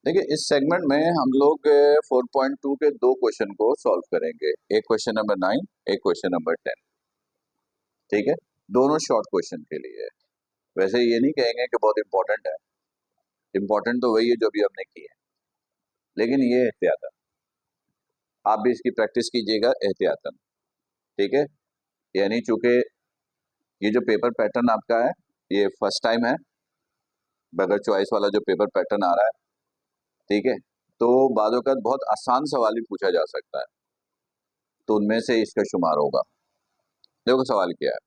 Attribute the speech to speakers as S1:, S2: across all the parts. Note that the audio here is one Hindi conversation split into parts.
S1: देखिए इस सेगमेंट में हम लोग 4.2 के दो क्वेश्चन को सॉल्व करेंगे। एक क्वेश्चन नंबर 9, एक क्वेश्चन नंबर 10। ठीक है, दोनों शॉर्ट क्वेश्चन के लिए है। वैसे ये नहीं कहेंगे कि बहुत इंपॉर्टेंट है, इंपॉर्टेंट तो वही है जो भी हमने की है, लेकिन ये एहतियातन आप भी इसकी प्रैक्टिस कीजिएगा एहतियातन। ठीक है, यानी चूंकि ये जो पेपर पैटर्न आपका है ये फर्स्ट टाइम है, बगैर चॉइस वाला जो पेपर पैटर्न आ रहा है। ठीक है, तो बाद वक़्त बहुत आसान सवाल भी पूछा जा सकता है, तो उनमें से इसका शुमार होगा। देखो सवाल क्या है,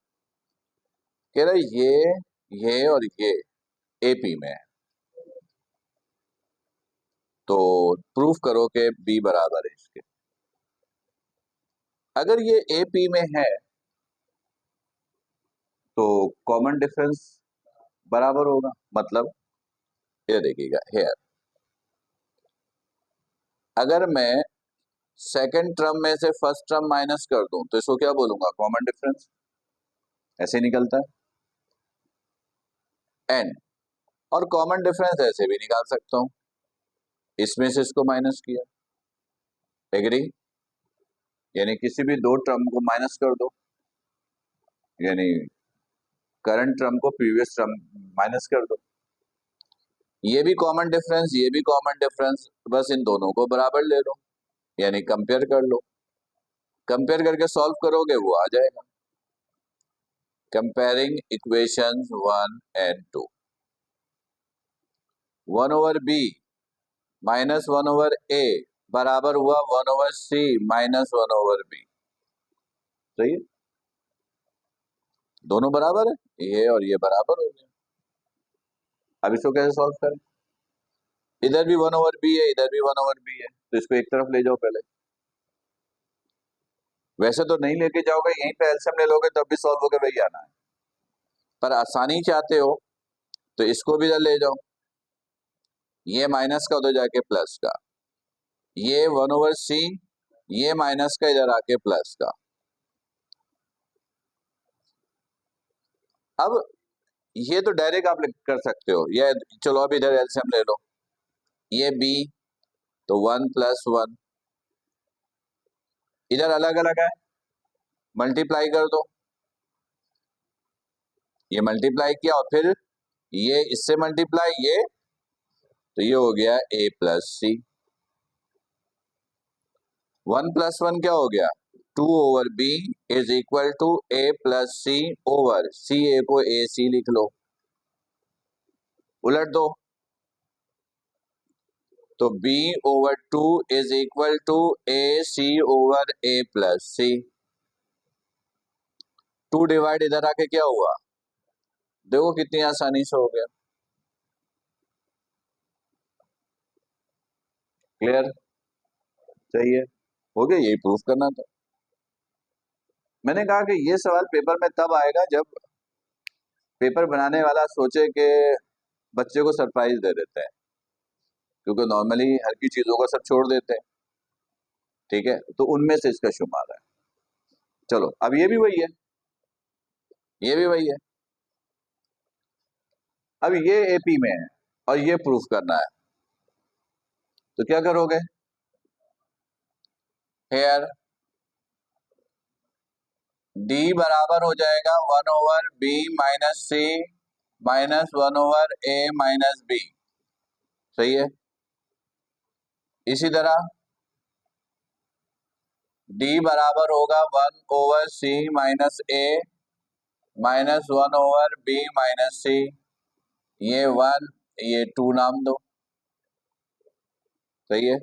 S1: कह रहा है ये और ये एपी में है, तो प्रूफ करो कि बी बराबर है इसके। अगर ये एपी में है तो कॉमन डिफरेंस बराबर होगा। मतलब ये देखिएगा हेयर, अगर मैं सेकंड टर्म में से फर्स्ट टर्म माइनस कर दूं तो इसको क्या बोलूंगा, कॉमन डिफरेंस। ऐसे निकलता है एंड, और कॉमन डिफरेंस ऐसे भी निकाल सकता हूं, इसमें से इसको माइनस किया। एग्री, यानी किसी भी दो टर्म को माइनस कर दो, यानी करंट टर्म को प्रीवियस टर्म माइनस कर दो। ये भी कॉमन डिफरेंस, ये भी कॉमन डिफरेंस, बस इन दोनों को बराबर ले लो, यानी कंपेयर कर लो। कंपेयर करके सॉल्व करोगे वो आ जाएगा। Comparing equations 1 and 2, 1 over B minus 1 over A बराबर हुआ 1 over C minus 1 over B. सही है, दोनों बराबर है, ये और ये बराबर हो गए। अब इसको कैसे सॉल्व करें, इधर भी 1 ओवर बी है, इधर भी 1 ओवर बी है, तो इसको एक तरफ ले जाओ पहले। वैसे तो नहीं लेके जाओगे, यहीं पे एलसीएम ले लोगे तब भी सॉल्व होकर वही आना है, पर आसानी चाहते हो तो इसको भी इधर ले जाओ, ये माइनस का उधर जाके प्लस का, ये 1 ओवर सी, ये माइनस का इधर आके प्लस का। अब ये तो डायरेक्ट आप कर सकते हो, ये चलो अब इधर एलसीएम ले लो, ये बी तो 1 प्लस 1, इधर अलग अलग है, मल्टीप्लाई कर दो, ये मल्टीप्लाई किया और फिर ये इससे मल्टीप्लाई, ये तो ये हो गया ए प्लस सी। 1 प्लस 1 क्या हो गया, 2 over B is equal to A plus C over C, A को ए सी लिख लो, उलट दो तो b over 2 is equal to A C over A plus C. 2 divide इधर आके क्या हुआ, देखो कितनी आसानी से हो गया। क्लियर, सही है, हो गया, यही प्रूफ करना था। मैंने कहा कि ये सवाल पेपर में तब आएगा जब पेपर बनाने वाला सोचे कि बच्चे को सरप्राइज दे देते हैं, क्योंकि नॉर्मली हर की चीजों को सब छोड़ देते हैं। ठीक है, तो उनमें से इसका शुमार है। चलो अब ये भी वही है, ये भी वही है। अब ये एपी में है और ये प्रूफ करना है, तो क्या करोगे, हेयर डी बराबर हो जाएगा 1 ओवर बी माइनस सी माइनस 1 ओवर ए माइनस बी। सही है, इसी तरह डी बराबर होगा 1 ओवर सी माइनस ए माइनस 1 ओवर बी माइनस सी, ये 1 ये 2 नाम दो। सही है,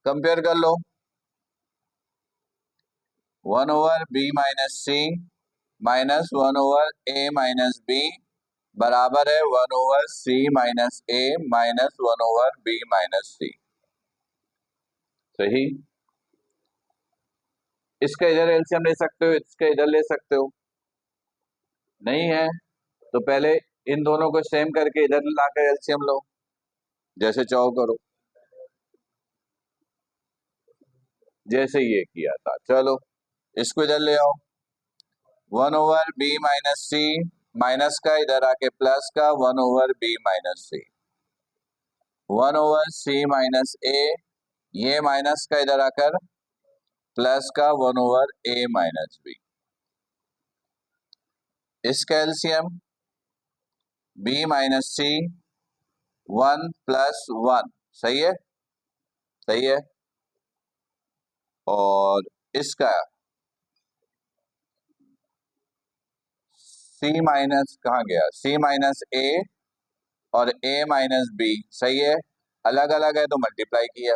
S1: कंपेयर कर लो, 1 ओवर बी माइनस सी माइनस 1 ओवर ए माइनस बी बराबर है 1 ओवर सी माइनस ए माइनस 1 ओवर बी माइनस सी। सही, इसका इधर एलसीएम ले सकते हो, इसका इधर ले सकते हो, नहीं है तो पहले इन दोनों को सेम करके इधर लाकर एलसीएम लो, जैसे चाहो करो, जैसे ये किया था। चलो इसको इधर ले आओ, 1 ओवर बी माइनस सी माइनस का इधर आके प्लस का 1 ओवर बी माइनस सी। 1/c-a, ये माइनस का इधर आकर प्लस का 1/a-b, इसका एलसीएम b-c 1 + 1, सही है, सही है। और इसका c माइनस कहाँ गया, c-a और a-b, सही है। अलग अलग है तो मल्टीप्लाई किया।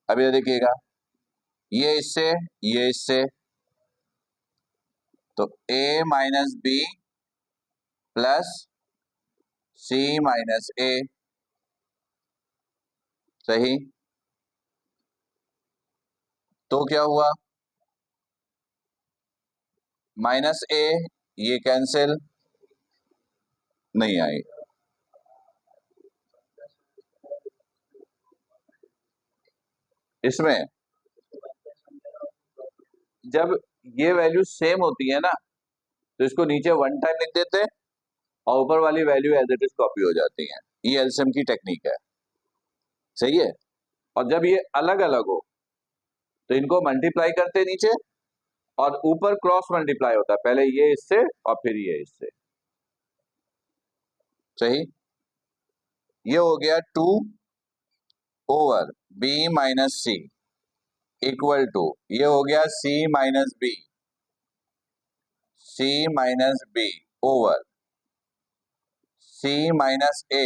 S1: अब ये देखिएगा, ये इससे, ये इससे, तो a-b प्लस c-a, सही। तो क्या हुआ, -a, ये कैंसिल नहीं आई। इसमें जब ये वैल्यू सेम होती है ना, तो इसको नीचे 1 टाइम लिख देते हैं और ऊपर वाली value as it is copy हो जाती है। ये एलसीएम की टेक्निक है, सही है। और जब ये अलग अलग हो तो इनको मल्टीप्लाई करते नीचे, और ऊपर क्रॉस मल्टीप्लाई होता है, पहले ये इससे और फिर ये इससे, सही। ये हो गया 2/b-c इक्वल टू, ये हो गया c-b, c-b ओवर c-a,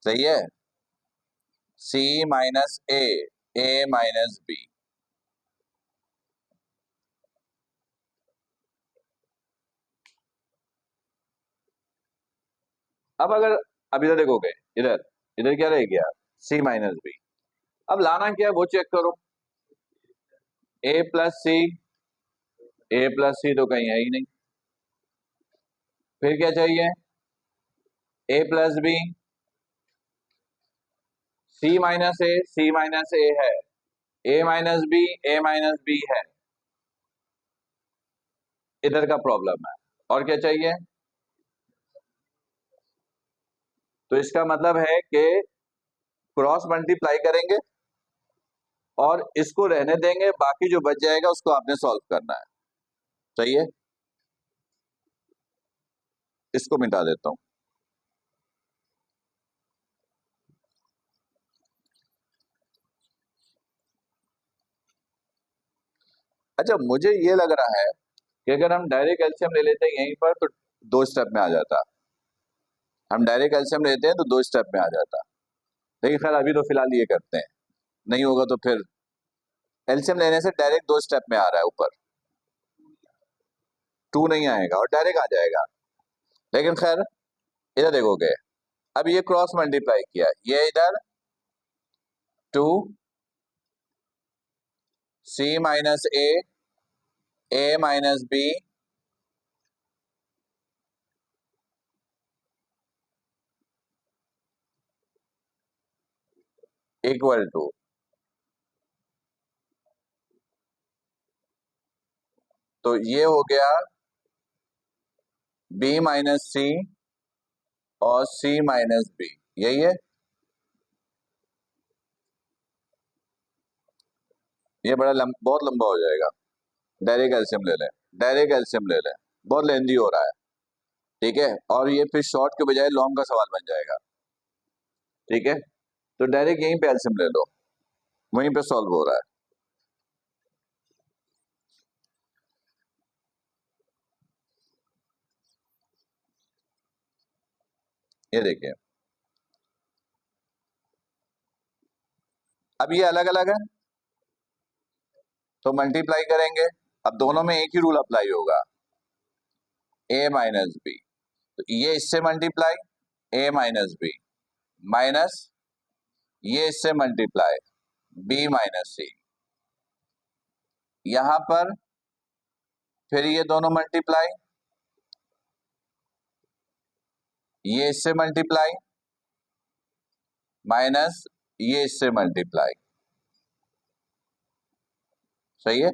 S1: सही है, c-a, a-b। अब अगर, अब इधर देखोगे, इधर इधर क्या रह गया, c-b। अब लाना क्या है वो चेक करो, a + c, a + c तो कहीं है ही नहीं, फिर क्या चाहिए, a + b, c-a, c-a है, a-b, a-b है, इधर का प्रॉब्लम है। और क्या चाहिए, तो इसका मतलब है कि क्रॉस मल्टीप्लाई करेंगे और इसको रहने देंगे, बाकी जो बच जाएगा उसको आपने सॉल्व करना है, सही है। इसको मिटा देता हूं। अच्छा, मुझे ये लग रहा है कि अगर हम डायरेक्ट एलसीएम ले लेते हैं यहीं पर तो 2 स्टेप में आ जाता, हम डायरेक्ट एलसीएम लेते हैं तो 2 स्टेप में आ जाता, लेकिन खैर अभी तो फिलहाल ये करते हैं, नहीं होगा तो फिर एलसीएम लेने से डायरेक्ट 2 स्टेप में आ रहा है, ऊपर 2 नहीं आएगा और डायरेक्ट आ जाएगा। लेकिन खैर इधर देखोगे, अब ये क्रॉस मल्टीप्लाई किया, ये इधर 2 c-a, a-b इक्वल टू, तो ये हो गया b-c और c-b, यही है। ये बहुत लंबा हो जाएगा, डायरेक्ट एलसीएम ले लें, डायरेक्ट एलसीएम ले लें, बहुत लेंदी हो रहा है, ठीक है। और ये फिर शॉर्ट के बजाय लॉन्ग का सवाल बन जाएगा, ठीक है। तो डायरेक्ट यहीं पे एलसीएम ले लो, वहीं पे सॉल्व हो रहा है। ये देखिए, अब ये अलग अलग है तो मल्टीप्लाई करेंगे, अब दोनों में एक ही रूल अप्लाई होगा, a-b, तो ये इससे मल्टीप्लाई a-b माइनस ये इससे मल्टीप्लाई b-c, यहां पर फिर ये दोनों मल्टीप्लाई, ये इससे मल्टीप्लाई माइनस ये इससे मल्टीप्लाई, सही है।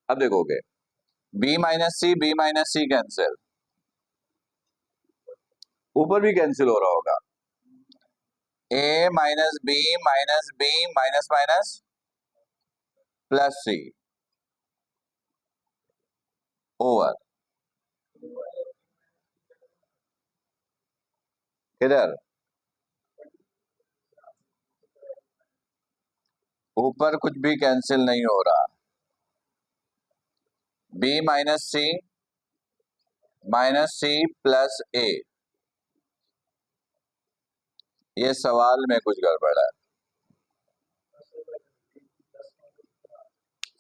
S1: अब देखोगे b-c कैंसिल, ऊपर भी कैंसिल हो रहा होगा, a minus b minus b minus minus plus C over किधर, ऊपर कुछ भी कैंसिल नहीं हो रहा, b minus c plus a, ये सवाल में कुछ गड़बड़ है,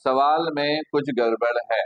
S1: सवाल में कुछ गड़बड़ है।